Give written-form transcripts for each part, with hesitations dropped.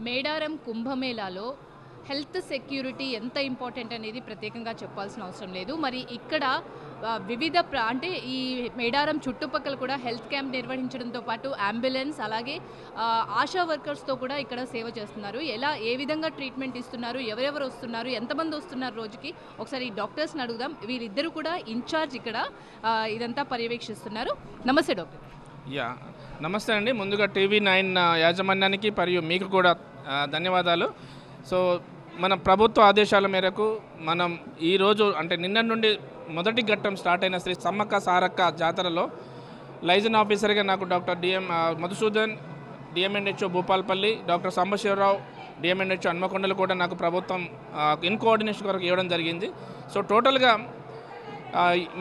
Medaram కుంభమేళాలో health security ఎంత important అనేది ప్రత్యేకంగా చెప్పాల్సిన అవసరం లేదు. మరి ఇక్కడ వివిధ అంటే ఈ మేడారం చుట్టుపక్కల కూడా హెల్త్ క్యాంప్ నిర్వహించడంతో పాటు అంబులెన్స్ అలాగే ఆశా వర్కర్స్తో కూడా ఇక్కడ సేవ చేస్తున్నారు. ఏ విధంగా ట్రీట్మెంట్ ఇస్తున్నారు, ఎవరెవరు వస్తున్నారు, ఎంతమంది వస్తున్నారు రోజుకి, ఒకసారి డాక్టర్స్ని అడుగుదాం. వీరిద్దరు కూడా ఇన్ఛార్జ్ ఇక్కడ ఇదంతా పర్యవేక్షిస్తున్నారు. నమస్తే డాక్టర్. నమస్తే అండి. ముందుగా TV9 యాజమాన్యానికి మరియు మీకు కూడా ధన్యవాదాలు. సో మన ప్రభుత్వ ఆదేశాల మేరకు మనం ఈరోజు అంటే నిన్న నుండి మొదటి ఘట్టం స్టార్ట్ అయిన శ్రీ సమ్మక్క సారక్క జాతరలో లైజన్ ఆఫీసర్గా నాకు doctor Madhusudan DMNHO Bhupalpally, doctor Sambasiva Rao DMNHO హన్మకొండలు కూడా నాకు ప్రభుత్వం ఇన్ కోఆర్డినేషన్ కొరకు ఇవ్వడం జరిగింది. సో టోటల్గా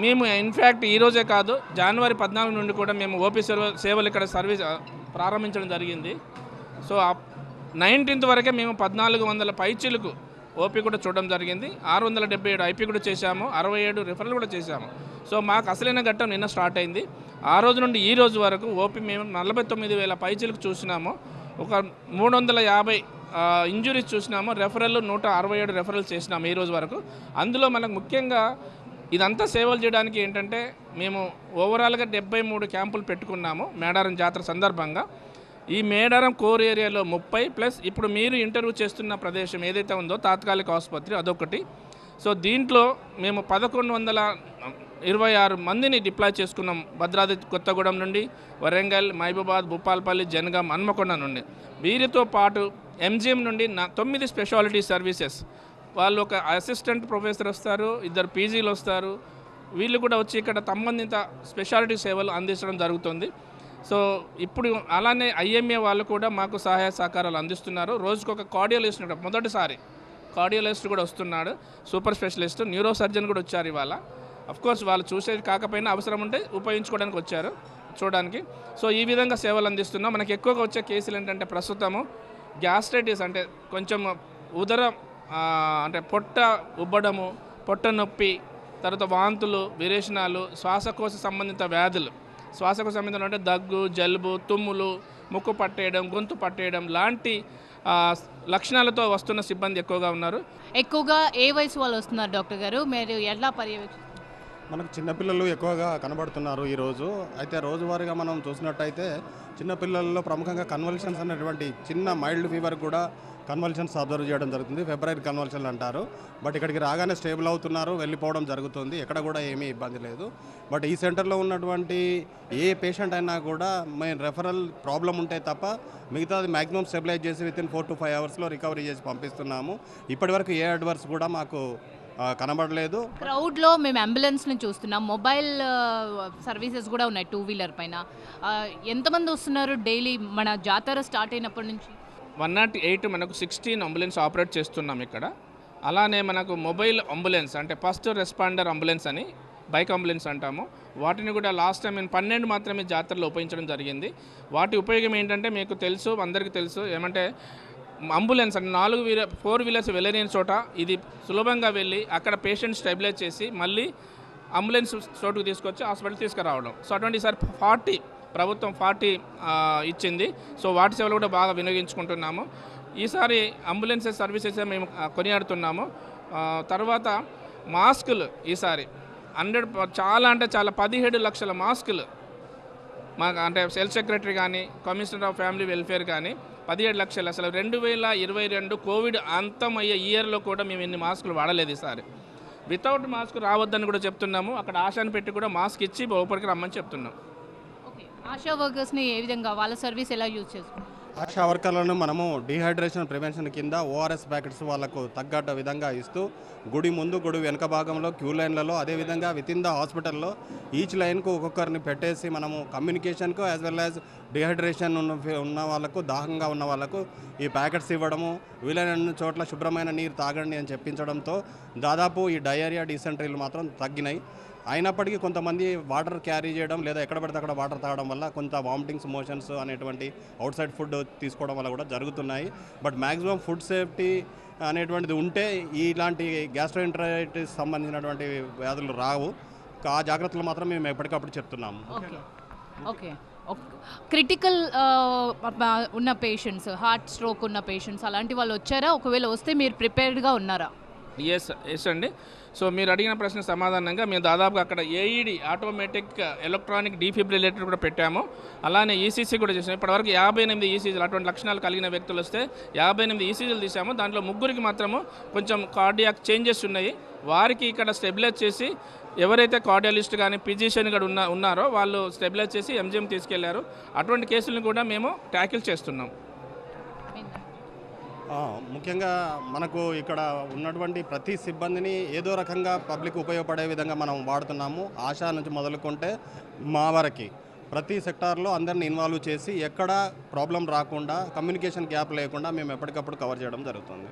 మేము ఇన్ఫ్యాక్ట్ ఈరోజే కాదు, జనవరి 14 నుండి కూడా మేము ఓపీ సేవలు ఇక్కడ సర్వీస్ ప్రారంభించడం జరిగింది. సో 19th వరకే మేము 1400 పైచీలకు ఓపీ కూడా చూడడం జరిగింది. 677 IP కూడా చేశాము, 67 రిఫరల్ కూడా చేశాము. సో మాకు అసలైన ఘట్టం నిన్న స్టార్ట్ అయింది. ఆ రోజు నుండి ఈ రోజు వరకు ఓపీ మేము 49,000 పైచీలకు చూసినాము. ఒక 350 ఇంజురీస్ చూసినాము. రెఫరల్ 167 రెఫరల్ చేసినాము ఈ రోజు వరకు. అందులో మనకు ముఖ్యంగా ఇదంతా సేవలు చేయడానికి ఏంటంటే మేము ఓవరాల్గా 73 క్యాంపులు పెట్టుకున్నాము మేడారం జాతర సందర్భంగా. ఈ మేడారం కోర్ ఏరియాలో 30 ప్లస్ ఇప్పుడు మీరు ఇంటర్వ్యూ చేస్తున్న ప్రదేశం ఏదైతే ఉందో తాత్కాలిక ఆసుపత్రి అదొకటి. సో దీంట్లో మేము 1126 మందిని డిప్లాయ్ చేసుకున్నాం. భద్రాద్రి కొత్తగూడెం నుండి, వరంగల్, మహబూబాద్, భూపాల్పల్లి, జనగాం, హన్మకొండ నుండి. వీరితో పాటు MGM నుండి 9 స్పెషాలిటీ సర్వీసెస్ వాళ్ళు ఒక అసిస్టెంట్ ప్రొఫెసర్ వస్తారు, 2 PGలు వస్తారు. వీళ్ళు కూడా వచ్చి ఇక్కడ సంబంధిత స్పెషాలిటీ సేవలు అందించడం జరుగుతుంది. సో ఇప్పుడు అలానే IMA వాళ్ళు కూడా మాకు సహాయ సహకారాలు అందిస్తున్నారు. రోజుకొక కార్డియాలజిస్ట్ కూడా మొదటిసారి కార్డియాలజిస్ట్ కూడా వస్తున్నాడు, సూపర్ స్పెషలిస్ట్, న్యూరో సర్జన్ కూడా వచ్చారు ఇవాళ. అఫ్కోర్స్ వాళ్ళు చూసేది కాకపోయినా అవసరం ఉంటే ఉపయోగించుకోవడానికి వచ్చారు చూడడానికి. సో ఈ విధంగా సేవలు అందిస్తున్నాం. మనకి ఎక్కువగా వచ్చే కేసులు ఏంటంటే ప్రస్తుతము గ్యాస్ట్రైటిస్ అంటే కొంచెం ఉదరం అంటే పొట్ట ఉబ్బడము, పొట్ట నొప్పి, తర్వాత వాంతులు, విరేచనాలు, శ్వాసకోశ సంబంధిత వ్యాధులు. శ్వాసకోశ సంబంధించిన అంటే దగ్గు, జలుబు, తుమ్ములు, ముక్కు పట్టేయడం, గొంతు పట్టేయడం లాంటి లక్షణాలతో వస్తున్న సిబ్బంది ఎక్కువగా ఉన్నారు. ఎక్కువగా ఏ వయసు వాళ్ళు వస్తున్నారు డాక్టర్ గారు? మీరు ఎలా పర్యవేక్షిస్తారు? మనకు చిన్నపిల్లలు ఎక్కువగా కనబడుతున్నారు ఈరోజు. అయితే రోజువారీగా మనం చూసినట్టయితే చిన్నపిల్లల్లో ప్రముఖంగా కన్వల్షన్స్ అనేటువంటి చిన్న మైల్డ్ ఫీవర్ కూడా కన్వల్షన్స్ అబ్జర్వ్ చేయడం జరుగుతుంది. ఫెబ్రవరి కన్వల్షన్లు అంటారు. బట్ ఇక్కడికి రాగానే స్టేబుల్ అవుతున్నారు, వెళ్ళిపోవడం జరుగుతుంది. ఎక్కడ కూడా ఏమీ ఇబ్బంది లేదు. బట్ ఈ సెంటర్లో ఉన్నటువంటి ఏ పేషెంట్ అయినా కూడా మేము రెఫరల్ ప్రాబ్లం ఉంటే తప్ప మిగతాది మ్యాక్సిమం స్టెబిలైజ్ చేసి వితిన్ 4 to 5 hours రికవరీ చేసి పంపిస్తున్నాము. ఇప్పటివరకు ఏ అడ్వర్స్ కూడా మాకు కనబడలేదు. క్రౌడ్లో మేము అంబులెన్స్ని చూస్తున్నాం, మొబైల్ సర్వీసెస్ కూడా ఉన్నాయి 2-wheeler పైన. ఎంతమంది వస్తున్నారు డైలీ మన జాతర స్టార్ట్ అయినప్పటి నుంచి? 108 మనకు 16 అంబులెన్స్ ఆపరేట్ చేస్తున్నాం ఇక్కడ. అలానే మనకు మొబైల్ అంబులెన్స్ అంటే ఫస్ట్ రెస్పాండర్ అంబులెన్స్ అని బైక్ అంబులెన్స్ అంటాము. వాటిని కూడా లాస్ట్ టైం నేను 12 మాత్రమే జాతరలో ఉపయోగించడం జరిగింది. వాటి ఉపయోగం ఏంటంటే మీకు తెలుసు, అందరికీ తెలుసు, ఏమంటే అంబులెన్స్ అంటే 4 వీలర్స్ వెళ్ళలేని చోట ఇది సులభంగా వెళ్ళి అక్కడ పేషెంట్ స్టెబిలైజ్ చేసి మళ్ళీ అంబులెన్స్ చోటుకు తీసుకొచ్చి హాస్పిటల్ తీసుకురావడం. సో అటువంటి ఈసారి ప్రభుత్వం 40 ఇచ్చింది. సో వాటి సేవలు కూడా బాగా వినియోగించుకుంటున్నాము. ఈసారి అంబులెన్స్ సర్వీసెస్ మేము కొనియాడుతున్నాము. తర్వాత మాస్కులు ఈసారి 100 చాలా అంటే చాలా 17 లక్షల మాస్కులు మాకు అంటే హెల్త్ సెక్రటరీ కానీ, కమిషనర్ ఆఫ్ ఫ్యామిలీ వెల్ఫేర్ కానీ 17 లక్షలు. అసలు 2022 కోవిడ్ అంతమయ్యే ఇయర్లో కూడా మేము ఇన్ని మాస్కులు వాడలేదు ఈసారి. వితౌట్ మాస్క్ రావద్దని కూడా చెప్తున్నాము. అక్కడ ఆశాను పెట్టి కూడా మాస్క్ ఇచ్చి లోపలికి రమ్మని చెప్తున్నాం. ఆశా వర్కర్స్ని ఏ విధంగా వాళ్ళ సర్వీస్ ఎలా యూజ్ చేసుకుంటారు? ఆశా వర్కర్లను మనము డీహైడ్రేషన్ ప్రివెన్షన్ కింద ORS ప్యాకెట్స్ వాళ్ళకు తగ్గట్టు విధంగా ఇస్తూ గుడి ముందు, గుడి వెనక భాగంలో క్యూ లైన్లలో, అదేవిధంగా వితిన్ ద హాస్పిటల్లో ఈచ్ లైన్కు ఒక్కొక్కరిని పెట్టేసి మనము కమ్యూనికేషన్కు యాజ్ వెల్ యాజ్ డీహైడ్రేషన్ ఉన్న వాళ్ళకు, దాహంగా ఉన్న వాళ్ళకు ఈ ప్యాకెట్స్ ఇవ్వడము, వీలైన చోట్ల శుభ్రమైన నీరు తాగండి అని చెప్పించడంతో దాదాపు ఈ డయేరియా, డిసెంట్రీలు మాత్రం తగ్గినాయి. అయినప్పటికీ కొంతమంది వాటర్ క్యారీ చేయడం లేదా ఎక్కడ పడితే అక్కడ వాటర్ తాగడం వల్ల కొంత వామిటింగ్స్, మోషన్స్ అనేటువంటి అవుట్ సైడ్ ఫుడ్ తీసుకోవడం వల్ల కూడా జరుగుతున్నాయి. బట్ మ్యాక్సిమం ఫుడ్ సేఫ్టీ అనేటువంటిది ఉంటే ఇలాంటి గ్యాస్ట్రోఎంటరైటిస్ సంబంధించినటువంటి వ్యాధులు రావు. ఆ జాగ్రత్తలు మాత్రం మేము ఎప్పటికప్పుడు చెప్తున్నాము. ఓకే. క్రిటికల్ ఉన్న పేషెంట్స్, హార్ట్ స్ట్రోక్ ఉన్న పేషెంట్స్ అలాంటి వాళ్ళు వచ్చారా? ఒకవేళ వస్తే మీరు ప్రిపేర్డ్గా ఉన్నారా? ఎస్ అండి. సో మీరు అడిగిన ప్రశ్న సమాధానంగా మేము దాదాపుగా అక్కడ ఏఈడి ఆటోమేటిక్ ఎలక్ట్రానిక్ డీఫిబ్రిలేటర్ కూడా పెట్టాము. అలానే ఈసీసీ కూడా చేసాము. ఇప్పటివరకు 58 ఈసీజీలు అటువంటి లక్షణాలు కలిగిన వ్యక్తులు వస్తే 58 ఈసీజీలు తీసాము. దాంట్లో 3కి మాత్రము కొంచెం కార్డియాక్ చేంజెస్ ఉన్నాయి. వారికి ఇక్కడ స్టెబిలైజ్ చేసి ఎవరైతే కార్డియాలిస్ట్ కానీ ఫిజిషియన్ కూడా ఉన్నారో వాళ్ళు స్టెబిలైజ్ చేసి ఎంజిఎం తీసుకెళ్లారు. అటువంటి కేసులను కూడా మేము ట్యాకిల్ చేస్తున్నాం. ముఖ్యంగా మనకు ఇక్కడ ఉన్నటువంటి ప్రతి సిబ్బందిని ఏదో రకంగా పబ్లిక్ ఉపయోగపడే విధంగా మనం వాడుతున్నాము. ఆశా నుంచి మొదలుకుంటే మా వరకు ప్రతి సెక్టార్లో అందరిని ఇన్వాల్వ్ చేసి ఎక్కడ ప్రాబ్లం రాకుండా, కమ్యూనికేషన్ గ్యాప్ లేకుండా మేము ఎప్పటికప్పుడు కవర్ చేయడం జరుగుతుంది.